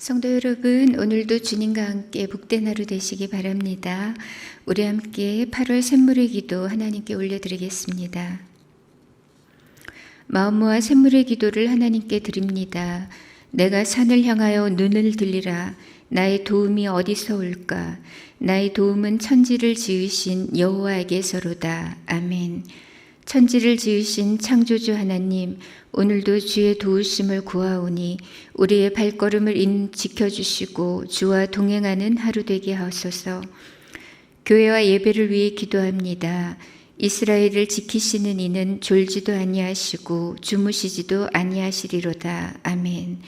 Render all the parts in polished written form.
성도 여러분, 오늘도 주님과 함께 복된 하루 되시기 바랍니다. 우리 함께 8월 샘물의 기도 하나님께 올려드리겠습니다. 마음 모아 샘물의 기도를 하나님께 드립니다. 내가 산을 향하여 눈을 들리라. 나의 도움이 어디서 올까? 나의 도움은 천지를 지으신 여호와에게서로다. 아멘. 천지를 지으신 창조주 하나님, 오늘도 주의 도우심을 구하오니 우리의 발걸음을 지켜주시고 주와 동행하는 하루 되게 하소서. 교회와 예배를 위해 기도합니다. 이스라엘을 지키시는 이는 졸지도 아니하시고 주무시지도 아니하시리로다. 아멘.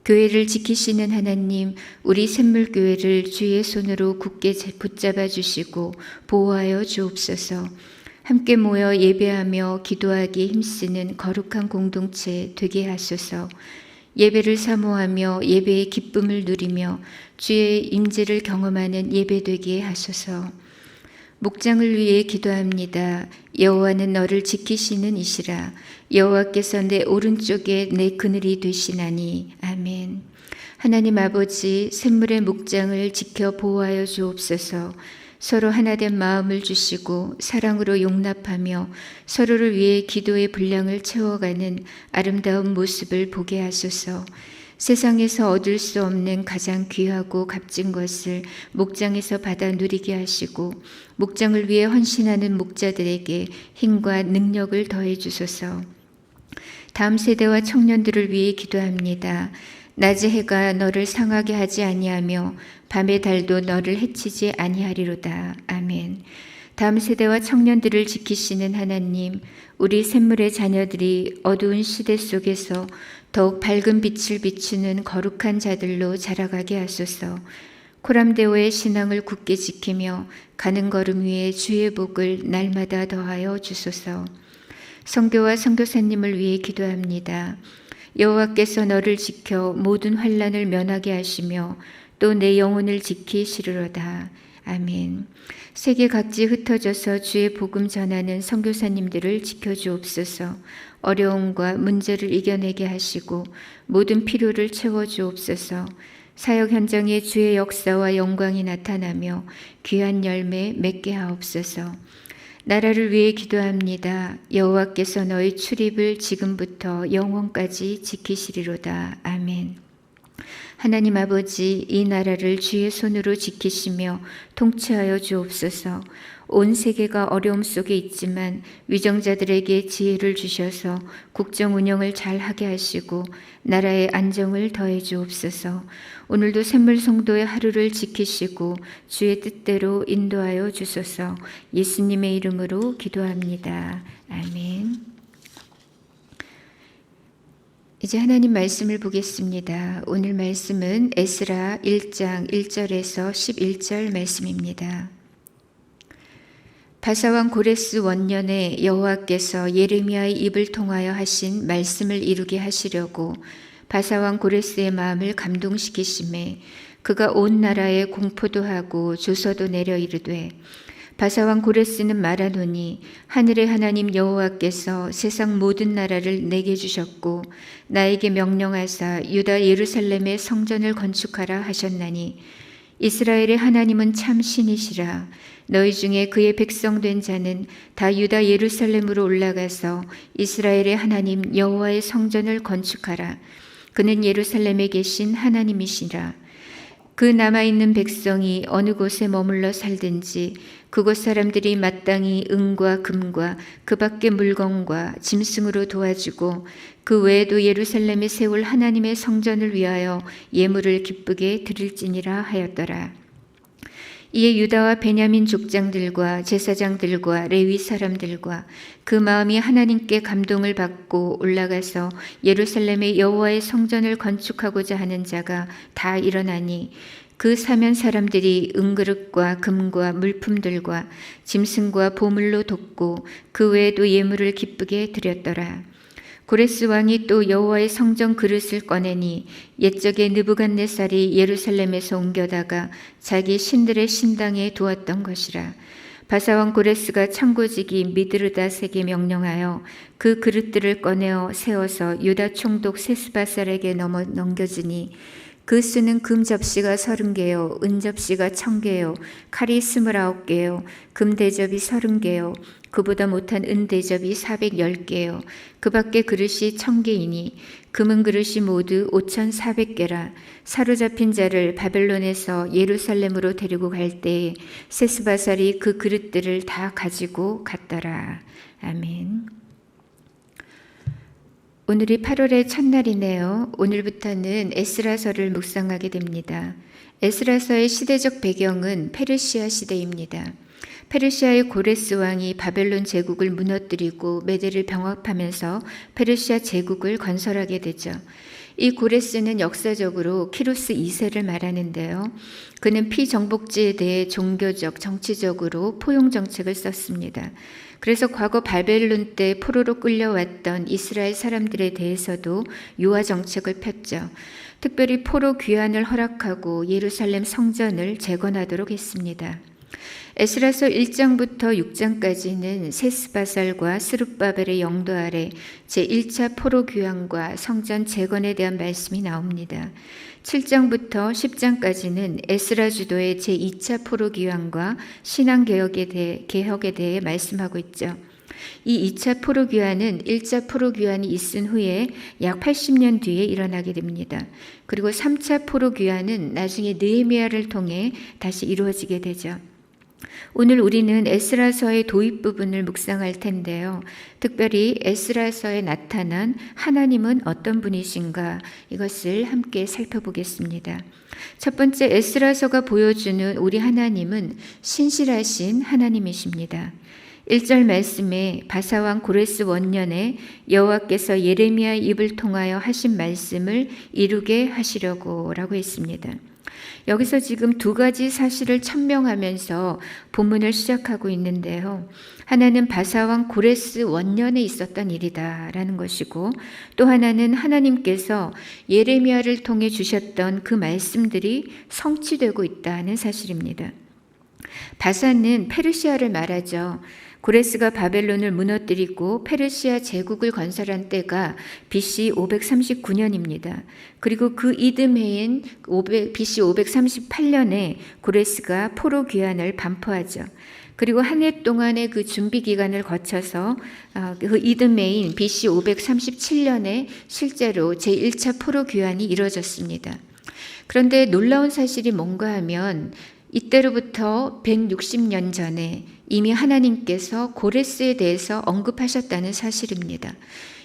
교회를 지키시는 하나님, 우리 샘물교회를 주의 손으로 굳게 붙잡아 주시고 보호하여 주옵소서. 함께 모여 예배하며 기도하기에 힘쓰는 거룩한 공동체 되게 하소서. 예배를 사모하며 예배의 기쁨을 누리며 주의 임재를 경험하는 예배 되게 하소서. 목장을 위해 기도합니다. 여호와는 너를 지키시는 이시라. 여호와께서 내 오른쪽에 내 그늘이 되시나니. 아멘. 하나님 아버지, 샘물의 목장을 지켜 보호하여 주옵소서. 서로 하나된 마음을 주시고 사랑으로 용납하며 서로를 위해 기도의 분량을 채워가는 아름다운 모습을 보게 하소서. 세상에서 얻을 수 없는 가장 귀하고 값진 것을 목장에서 받아 누리게 하시고 목장을 위해 헌신하는 목자들에게 힘과 능력을 더해 주소서. 다음 세대와 청년들을 위해 기도합니다. 낮의 해가 너를 상하게 하지 아니하며 밤의 달도 너를 해치지 아니하리로다. 아멘. 다음 세대와 청년들을 지키시는 하나님, 우리 샘물의 자녀들이 어두운 시대 속에서 더욱 밝은 빛을 비추는 거룩한 자들로 자라가게 하소서. 코람데오의 신앙을 굳게 지키며 가는 걸음 위에 주의 복을 날마다 더하여 주소서. 선교와 선교사님을 위해 기도합니다. 여호와께서 너를 지켜 모든 환난을 면하게 하시며 또 내 영혼을 지키시리로다. 아멘. 세계 각지 흩어져서 주의 복음 전하는 선교사님들을 지켜주옵소서. 어려움과 문제를 이겨내게 하시고 모든 필요를 채워주옵소서. 사역 현장에 주의 역사와 영광이 나타나며 귀한 열매 맺게 하옵소서. 나라를 위해 기도합니다. 여호와께서 너희 출입을 지금부터 영원까지 지키시리로다. 아멘. 하나님 아버지, 이 나라를 주의 손으로 지키시며 통치하여 주옵소서. 온 세계가 어려움 속에 있지만 위정자들에게 지혜를 주셔서 국정 운영을 잘 하게 하시고 나라의 안정을 더해 주옵소서. 오늘도 샘물 성도의 하루를 지키시고 주의 뜻대로 인도하여 주소서. 예수님의 이름으로 기도합니다. 아멘. 이제 하나님 말씀을 보겠습니다. 오늘 말씀은 에스라 1장 1절에서 11절 말씀입니다. 바사왕 고레스 원년에 여호와께서 예레미야의 입을 통하여 하신 말씀을 이루게 하시려고 바사왕 고레스의 마음을 감동시키심에 그가 온 나라에 공포도 하고 조서도 내려 이르되 바사왕 고레스는 말하노니 하늘의 하나님 여호와께서 세상 모든 나라를 내게 주셨고 나에게 명령하사 유다 예루살렘의 성전을 건축하라 하셨나니 이스라엘의 하나님은 참 신이시라. 너희 중에 그의 백성 된 자는 다 유다 예루살렘으로 올라가서 이스라엘의 하나님 여호와의 성전을 건축하라. 그는 예루살렘에 계신 하나님이시라. 그 남아있는 백성이 어느 곳에 머물러 살든지 그곳 사람들이 마땅히 은과 금과 그 밖의 물건과 짐승으로 도와주고 그 외에도 예루살렘에 세울 하나님의 성전을 위하여 예물을 기쁘게 드릴지니라 하였더라. 이에 유다와 베냐민 족장들과 제사장들과 레위 사람들과 그 마음이 하나님께 감동을 받고 올라가서 예루살렘의 여호와의 성전을 건축하고자 하는 자가 다 일어나니 그 사면 사람들이 은그릇과 금과 물품들과 짐승과 보물로 돕고 그 외에도 예물을 기쁘게 드렸더라. 고레스 왕이 또 여호와의 성전 그릇을 꺼내니 옛적에 느부갓네살이 예루살렘에서 옮겨다가 자기 신들의 신당에 두었던 것이라. 바사왕 고레스가 창고지기 미드르닷에게 명령하여 그 그릇들을 꺼내어 세워서 유다 총독 세스바살에게 넘겨주니 그 수는 금 접시가 30개요, 은 접시가 1000개요, 칼이 29개요, 금 대접이 30개요, 그보다 못한 은 대접이 410개요. 그 밖에 그릇이 1000개이니 금은 그릇이 모두 5400개라. 사로잡힌 자를 바벨론에서 예루살렘으로 데리고 갈 때에 세스바살이 그 그릇들을 다 가지고 갔더라. 아멘. 오늘이 8월의 첫날이네요. 오늘부터는 에스라서를 묵상하게 됩니다. 에스라서의 시대적 배경은 페르시아 시대입니다. 페르시아의 고레스 왕이 바벨론 제국을 무너뜨리고 메대를 병합하면서 페르시아 제국을 건설하게 되죠. 이 고레스는 역사적으로 키루스 2세를 말하는데요. 그는 피정복지에 대해 종교적, 정치적으로 포용 정책을 썼습니다. 그래서 과거 바벨론 때 포로로 끌려왔던 이스라엘 사람들에 대해서도 유화 정책을 폈죠. 특별히 포로 귀환을 허락하고 예루살렘 성전을 재건하도록 했습니다. 에스라서 1장부터 6장까지는 세스바살과 스룹바벨의 영도 아래 제1차 포로 귀환과 성전 재건에 대한 말씀이 나옵니다. 7장부터 10장까지는 에스라 주도의 제2차 포로 귀환과 신앙개혁에 대해 말씀하고 있죠. 이 2차 포로 귀환은 1차 포로 귀환이 있은 후에 약 80년 뒤에 일어나게 됩니다. 그리고 3차 포로 귀환은 나중에 느헤미야를 통해 다시 이루어지게 되죠. 오늘 우리는 에스라서의 도입 부분을 묵상할 텐데요. 특별히 에스라서에 나타난 하나님은 어떤 분이신가, 이것을 함께 살펴보겠습니다. 첫 번째, 에스라서가 보여주는 우리 하나님은 신실하신 하나님이십니다. 1절 말씀에 바사왕 고레스 원년에 여호와께서 예레미야의 입을 통하여 하신 말씀을 이루게 하시려고 라고 했습니다. 여기서 지금 두 가지 사실을 천명하면서 본문을 시작하고 있는데요. 하나는 바사왕 고레스 원년에 있었던 일이다 라는 것이고, 또 하나는 하나님께서 예레미야를 통해 주셨던 그 말씀들이 성취되고 있다는 사실입니다. 바사는 페르시아를 말하죠. 고레스가 바벨론을 무너뜨리고 페르시아 제국을 건설한 때가 BC 539년입니다. 그리고 그 이듬해인 BC 538년에 고레스가 포로 귀환을 반포하죠. 그리고 한 해 동안의 그 준비 기간을 거쳐서 그 이듬해인 BC 537년에 실제로 제1차 포로 귀환이 이루어졌습니다. 그런데 놀라운 사실이 뭔가 하면 이때로부터 160년 전에 이미 하나님께서 고레스에 대해서 언급하셨다는 사실입니다.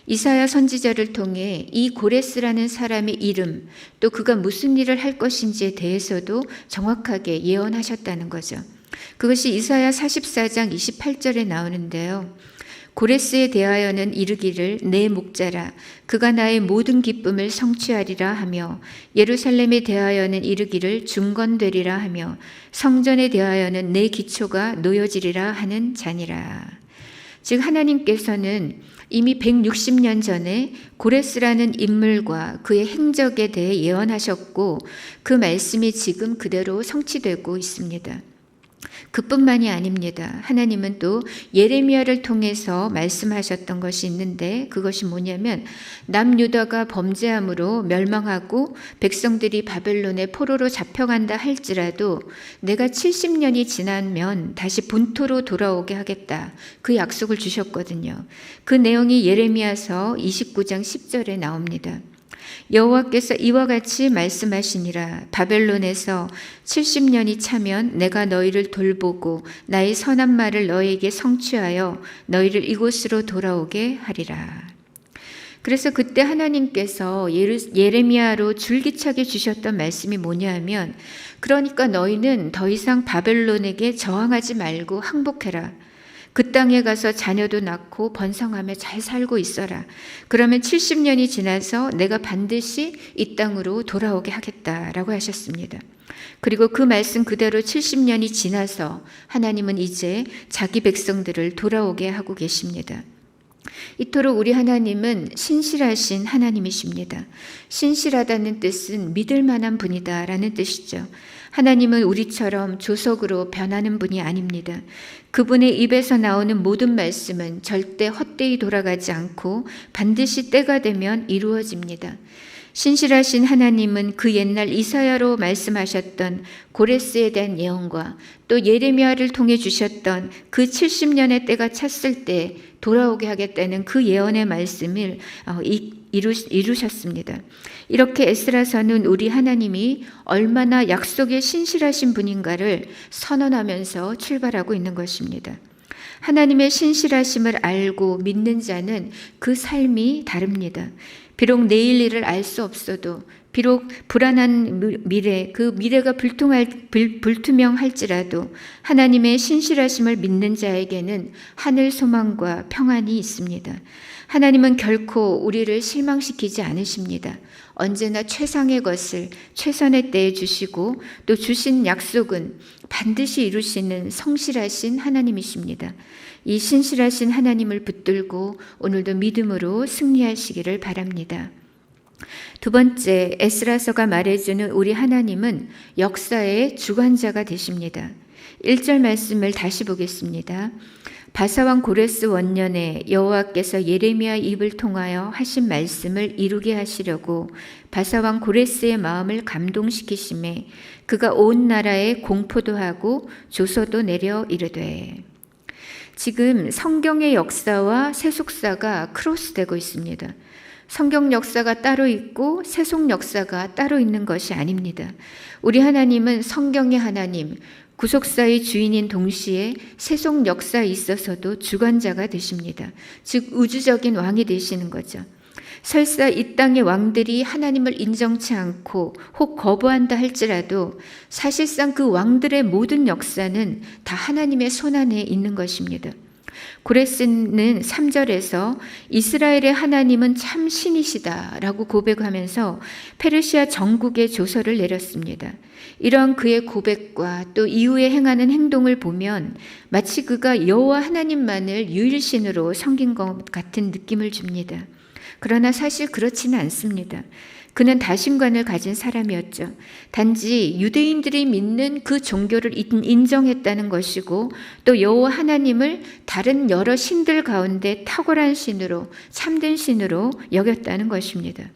이사야 선지자를 통해 이 고레스라는 사람의 이름, 또 그가 무슨 일을 할 것인지에 대해서도 정확하게 예언하셨다는 거죠. 그것이 이사야 44장 28절에 나오는데요. 고레스에 대하여는 이르기를 내 목자라 그가 나의 모든 기쁨을 성취하리라 하며, 예루살렘에 대하여는 이르기를 중건되리라 하며, 성전에 대하여는 내 기초가 놓여지리라 하는 자니라. 즉 하나님께서는 이미 160년 전에 고레스라는 인물과 그의 행적에 대해 예언하셨고, 그 말씀이 지금 그대로 성취되고 있습니다. 그뿐만이 아닙니다. 하나님은 또 예레미야를 통해서 말씀하셨던 것이 있는데, 그것이 뭐냐면 남유다가 범죄함으로 멸망하고 백성들이 바벨론의 포로로 잡혀간다 할지라도 내가 70년이 지나면 다시 본토로 돌아오게 하겠다, 그 약속을 주셨거든요. 그 내용이 예레미야서 29장 10절에 나옵니다. 여호와께서 이와 같이 말씀하시니라. 바벨론에서 70년이 차면 내가 너희를 돌보고 나의 선한 말을 너희에게 성취하여 너희를 이곳으로 돌아오게 하리라. 그래서 그때 하나님께서 예레미야로 줄기차게 주셨던 말씀이 뭐냐 하면, 그러니까 너희는 더 이상 바벨론에게 저항하지 말고 항복해라. 그 땅에 가서 자녀도 낳고 번성하며 잘 살고 있어라. 그러면 70년이 지나서 내가 반드시 이 땅으로 돌아오게 하겠다라고 하셨습니다. 그리고 그 말씀 그대로 70년이 지나서 하나님은 이제 자기 백성들을 돌아오게 하고 계십니다. 이토록 우리 하나님은 신실하신 하나님이십니다. 신실하다는 뜻은 믿을 만한 분이다 라는 뜻이죠. 하나님은 우리처럼 조석으로 변하는 분이 아닙니다. 그분의 입에서 나오는 모든 말씀은 절대 헛되이 돌아가지 않고 반드시 때가 되면 이루어집니다. 신실하신 하나님은 그 옛날 이사야로 말씀하셨던 고레스에 대한 예언과 또 예레미야를 통해 주셨던 그 70년의 때가 찼을 때 돌아오게 하겠다는 그 예언의 말씀을 이루셨습니다. 이렇게 에스라서는 우리 하나님이 얼마나 약속에 신실하신 분인가를 선언하면서 출발하고 있는 것입니다. 하나님의 신실하심을 알고 믿는 자는 그 삶이 다릅니다. 비록 내일 일을 알 수 없어도, 비록 불안한 미래, 그 미래가 불투명할지라도 하나님의 신실하심을 믿는 자에게는 하늘 소망과 평안이 있습니다. 하나님은 결코 우리를 실망시키지 않으십니다. 언제나 최상의 것을 최선의 때에 주시고 또 주신 약속은 반드시 이루시는 성실하신 하나님이십니다. 이 신실하신 하나님을 붙들고 오늘도 믿음으로 승리하시기를 바랍니다. 두 번째, 에스라서가 말해주는 우리 하나님은 역사의 주관자가 되십니다. 1절 말씀을 다시 보겠습니다. 바사왕 고레스 원년에 여호와께서 예레미야 입을 통하여 하신 말씀을 이루게 하시려고 바사왕 고레스의 마음을 감동시키심에 그가 온 나라에 공포도 하고 조서도 내려 이르되. 지금 성경의 역사와 세속사가 크로스되고 있습니다. 성경 역사가 따로 있고 세속 역사가 따로 있는 것이 아닙니다. 우리 하나님은 성경의 하나님, 구속사의 주인인 동시에 세속 역사에 있어서도 주관자가 되십니다. 즉 우주적인 왕이 되시는 거죠. 설사 이 땅의 왕들이 하나님을 인정치 않고 혹 거부한다 할지라도 사실상 그 왕들의 모든 역사는 다 하나님의 손안에 있는 것입니다. 고레스는 3절에서 이스라엘의 하나님은 참 신이시다 라고 고백하면서 페르시아 전국에 조서를 내렸습니다. 이런 그의 고백과 또 이후에 행하는 행동을 보면 마치 그가 여호와 하나님만을 유일신으로 섬긴 것 같은 느낌을 줍니다. 그러나 사실 그렇지는 않습니다. 그는 다신관을 가진 사람이었죠. 단지 유대인들이 믿는 그 종교를 인정했다는 것이고 또 여호와 하나님을 다른 여러 신들 가운데 탁월한 신으로, 참된 신으로 여겼다는 것입니다.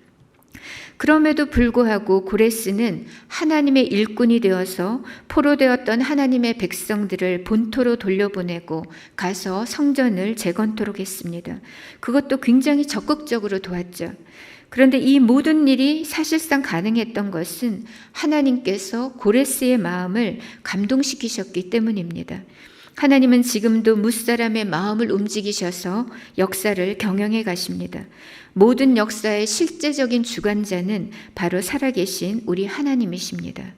그럼에도 불구하고 고레스는 하나님의 일꾼이 되어서 포로되었던 하나님의 백성들을 본토로 돌려보내고 가서 성전을 재건토록 했습니다. 그것도 굉장히 적극적으로 도왔죠. 그런데 이 모든 일이 사실상 가능했던 것은 하나님께서 고레스의 마음을 감동시키셨기 때문입니다. 하나님은 지금도 무사람의 마음을 움직이셔서 역사를 경영해 가십니다. 모든 역사의 실제적인 주관자는 바로 살아계신 우리 하나님이십니다.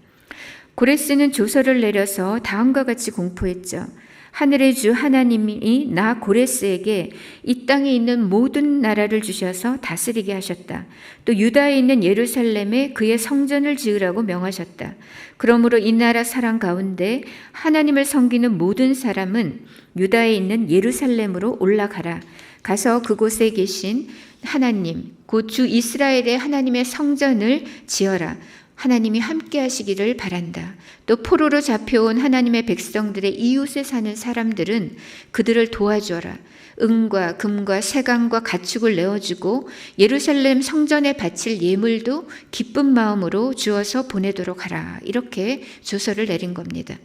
고레스는 조서를 내려서 다음과 같이 공포했죠. 하늘의 주 하나님이 나 고레스에게 이 땅에 있는 모든 나라를 주셔서 다스리게 하셨다. 또 유다에 있는 예루살렘에 그의 성전을 지으라고 명하셨다. 그러므로 이 나라 사람 가운데 하나님을 섬기는 모든 사람은 유다에 있는 예루살렘으로 올라가라. 가서 그곳에 계신 하나님, 곧 주 이스라엘의 하나님의 성전을 지어라. 하나님이 함께 하시기를 바란다. 또 포로로 잡혀온 하나님의 백성들의 이웃에 사는 사람들은 그들을 도와줘라. 은과 금과 세강과 가축을 내어주고 예루살렘 성전에 바칠 예물도 기쁜 마음으로 주어서 보내도록 하라. 이렇게 조서를 내린 겁니다.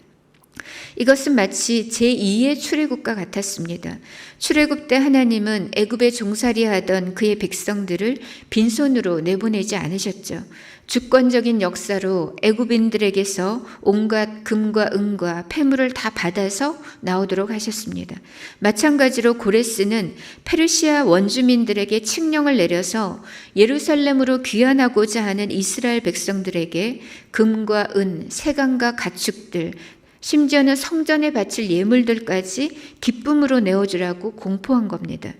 이것은 마치 제2의 출애굽과 같았습니다. 출애굽 때 하나님은 애굽에 종살이하던 그의 백성들을 빈손으로 내보내지 않으셨죠. 주권적인 역사로 애굽인들에게서 온갖 금과 은과 폐물을 다 받아서 나오도록 하셨습니다. 마찬가지로 고레스는 페르시아 원주민들에게 칙령을 내려서 예루살렘으로 귀환하고자 하는 이스라엘 백성들에게 금과 은, 세강과 가축들, 심지어는 성전에 바칠 예물들까지 기쁨으로 내어주라고 공포한 겁니다.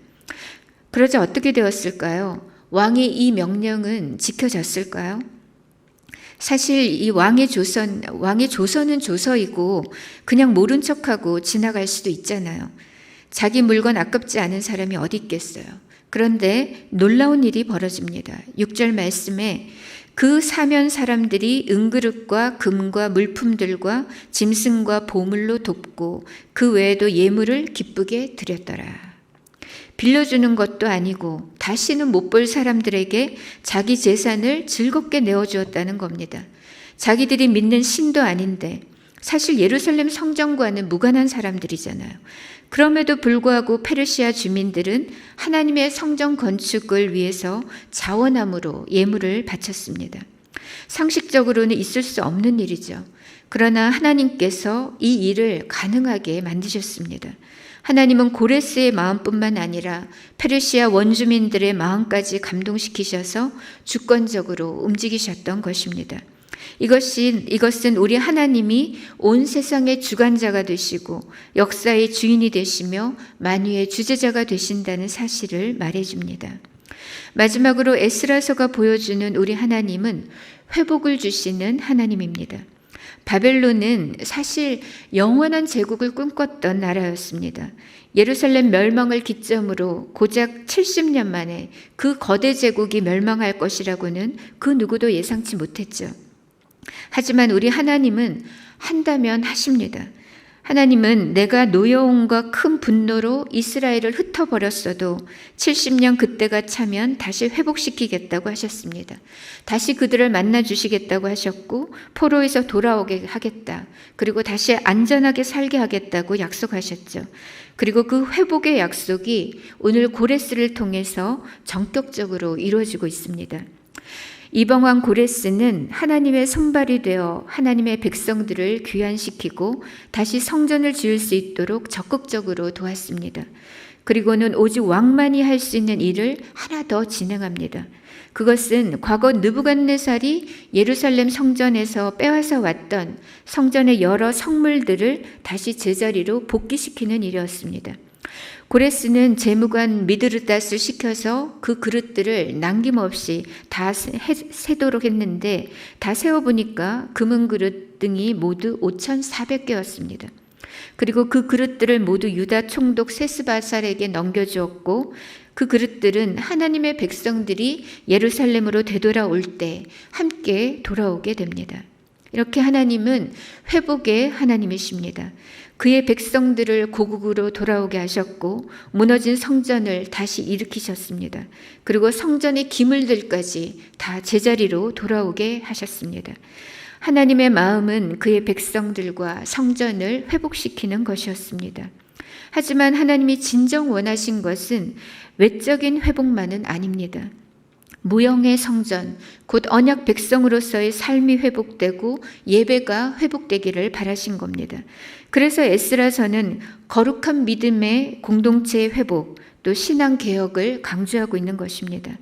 그러자 어떻게 되었을까요? 왕의 이 명령은 지켜졌을까요? 사실 이 왕의 조서는 조서이고 그냥 모른 척하고 지나갈 수도 있잖아요. 자기 물건 아깝지 않은 사람이 어디 있겠어요. 그런데 놀라운 일이 벌어집니다. 6절 말씀에 그 사면 사람들이 은그릇과 금과 물품들과 짐승과 보물로 돕고 그 외에도 예물을 기쁘게 드렸더라. 빌려주는 것도 아니고 다시는 못 볼 사람들에게 자기 재산을 즐겁게 내어주었다는 겁니다. 자기들이 믿는 신도 아닌데 사실 예루살렘 성전과는 무관한 사람들이잖아요. 그럼에도 불구하고 페르시아 주민들은 하나님의 성전 건축을 위해서 자원함으로 예물을 바쳤습니다. 상식적으로는 있을 수 없는 일이죠. 그러나 하나님께서 이 일을 가능하게 만드셨습니다. 하나님은 고레스의 마음뿐만 아니라 페르시아 원주민들의 마음까지 감동시키셔서 주권적으로 움직이셨던 것입니다. 이것은 우리 하나님이 온 세상의 주관자가 되시고 역사의 주인이 되시며 만유의 주재자가 되신다는 사실을 말해줍니다. 마지막으로 에스라서가 보여주는 우리 하나님은 회복을 주시는 하나님입니다. 바벨론은 사실 영원한 제국을 꿈꿨던 나라였습니다. 예루살렘 멸망을 기점으로 고작 70년 만에 그 거대 제국이 멸망할 것이라고는 그 누구도 예상치 못했죠. 하지만 우리 하나님은 한다면 하십니다. 하나님은 내가 노여움과 큰 분노로 이스라엘을 흩어버렸어도 70년 그때가 차면 다시 회복시키겠다고 하셨습니다. 다시 그들을 만나주시겠다고 하셨고 포로에서 돌아오게 하겠다. 그리고 다시 안전하게 살게 하겠다고 약속하셨죠. 그리고 그 회복의 약속이 오늘 고레스를 통해서 전격적으로 이루어지고 있습니다. 이방왕 고레스는 하나님의 손발이 되어 하나님의 백성들을 귀환시키고 다시 성전을 지을 수 있도록 적극적으로 도왔습니다. 그리고는 오직 왕만이 할 수 있는 일을 하나 더 진행합니다. 그것은 과거 느부갓네살이 예루살렘 성전에서 빼앗아 왔던 성전의 여러 성물들을 다시 제자리로 복귀시키는 일이었습니다. 고레스는 재무관 미드르닷을 시켜서 그 그릇들을 남김없이 다 세도록 했는데 다 세어보니까 금은 그릇 등이 모두 5,400개였습니다. 그리고 그 그릇들을 모두 유다 총독 세스바살에게 넘겨주었고 그 그릇들은 하나님의 백성들이 예루살렘으로 되돌아올 때 함께 돌아오게 됩니다. 이렇게 하나님은 회복의 하나님이십니다. 그의 백성들을 고국으로 돌아오게 하셨고 무너진 성전을 다시 일으키셨습니다. 그리고 성전의 기물들까지 다 제자리로 돌아오게 하셨습니다. 하나님의 마음은 그의 백성들과 성전을 회복시키는 것이었습니다. 하지만 하나님이 진정 원하신 것은 외적인 회복만은 아닙니다. 무형의 성전, 곧 언약 백성으로서의 삶이 회복되고 예배가 회복되기를 바라신 겁니다. 그래서 에스라서는 거룩한 믿음의 공동체의 회복, 또 신앙 개혁을 강조하고 있는 것입니다.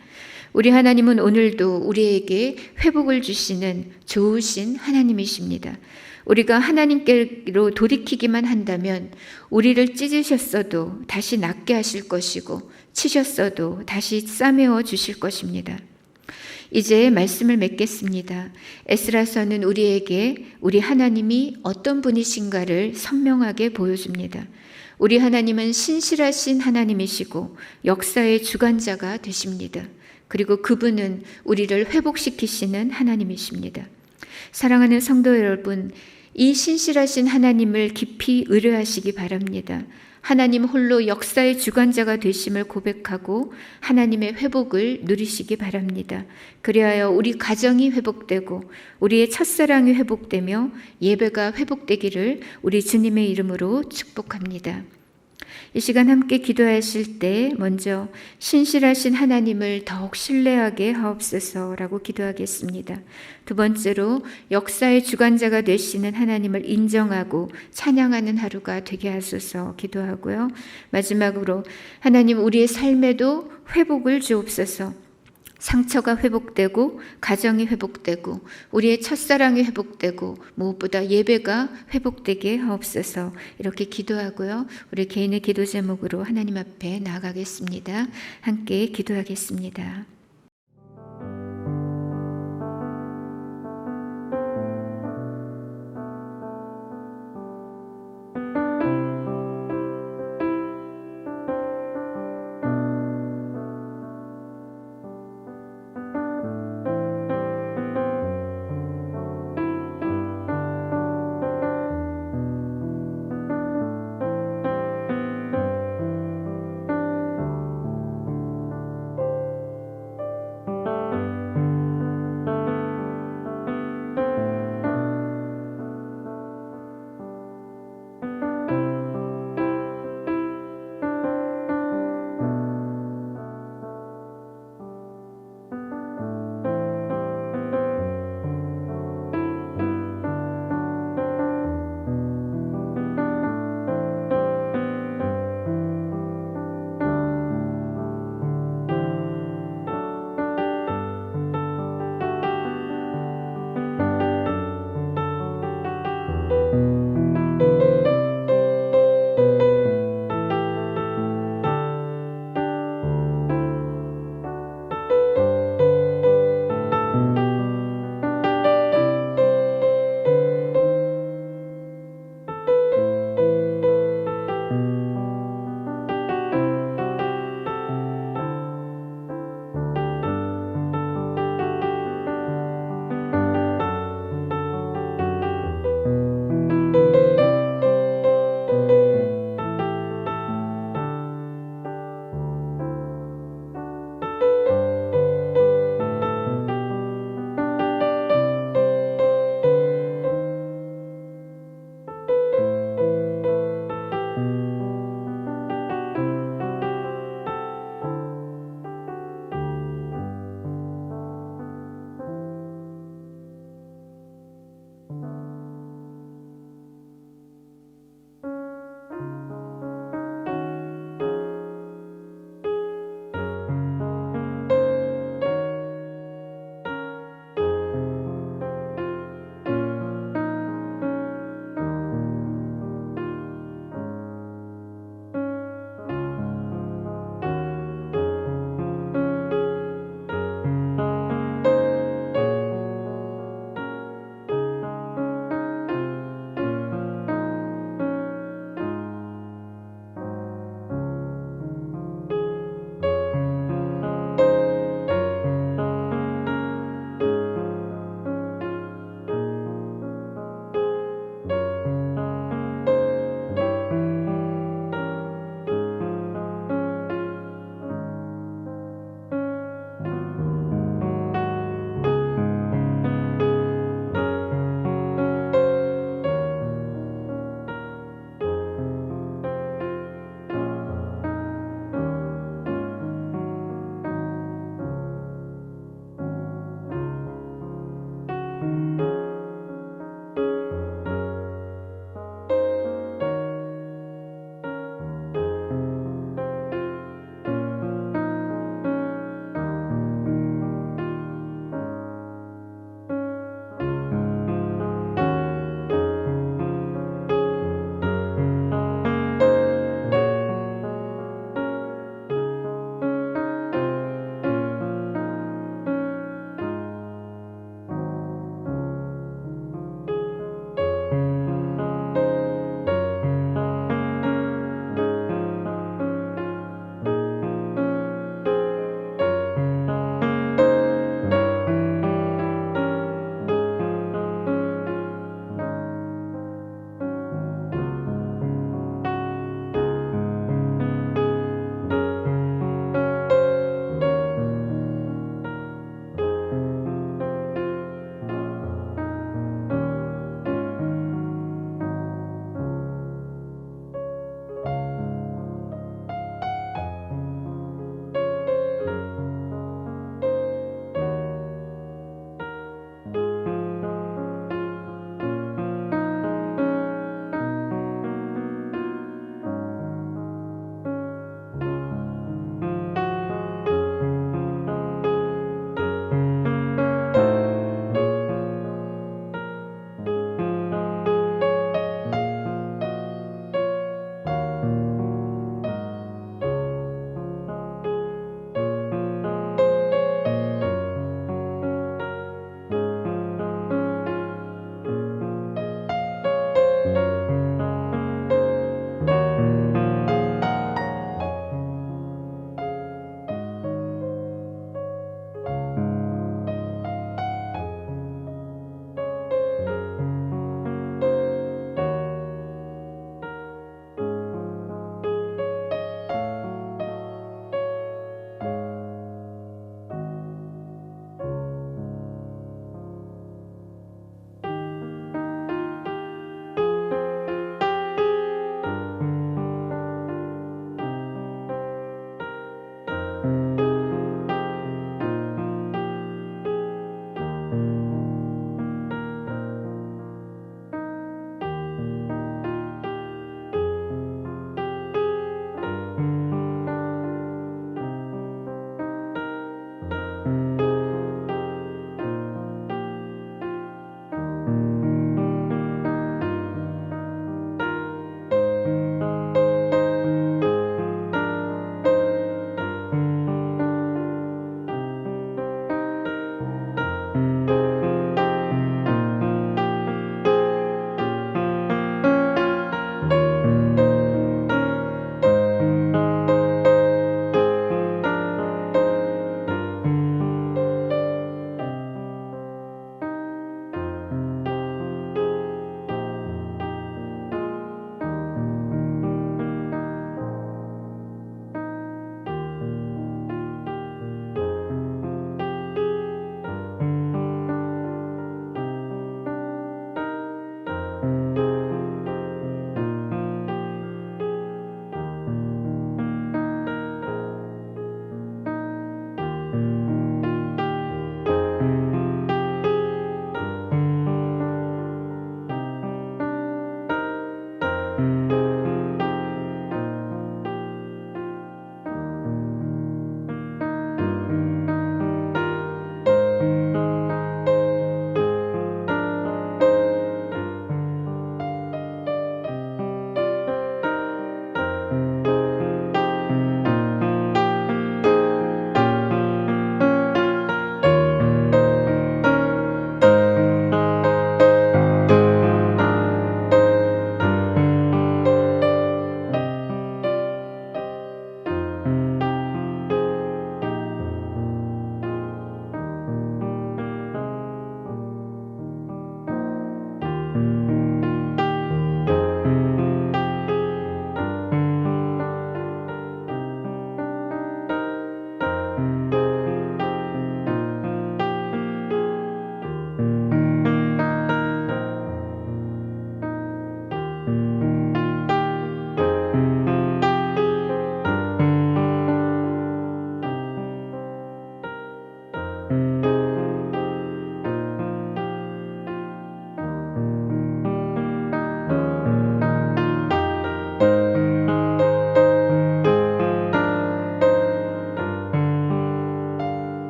우리 하나님은 오늘도 우리에게 회복을 주시는 좋으신 하나님이십니다. 우리가 하나님께로 돌이키기만 한다면 우리를 찢으셨어도 다시 낫게 하실 것이고 치셨어도 다시 싸매어 주실 것입니다. 이제 말씀을 맺겠습니다. 에스라서는 우리에게 우리 하나님이 어떤 분이신가를 선명하게 보여줍니다. 우리 하나님은 신실하신 하나님이시고 역사의 주관자가 되십니다. 그리고 그분은 우리를 회복시키시는 하나님이십니다. 사랑하는 성도 여러분, 이 신실하신 하나님을 깊이 의뢰하시기 바랍니다. 하나님 홀로 역사의 주관자가 되심을 고백하고 하나님의 회복을 누리시기 바랍니다. 그리하여 우리 가정이 회복되고 우리의 첫사랑이 회복되며 예배가 회복되기를 우리 주님의 이름으로 축복합니다. 이 시간 함께 기도하실 때 먼저 신실하신 하나님을 더욱 신뢰하게 하옵소서라고 기도하겠습니다. 두 번째로 역사의 주관자가 되시는 하나님을 인정하고 찬양하는 하루가 되게 하소서 기도하고요. 마지막으로 하나님 우리의 삶에도 회복을 주옵소서. 상처가 회복되고 가정이 회복되고 우리의 첫사랑이 회복되고 무엇보다 예배가 회복되게 하옵소서 이렇게 기도하고요. 우리 개인의 기도 제목으로 하나님 앞에 나아가겠습니다. 함께 기도하겠습니다.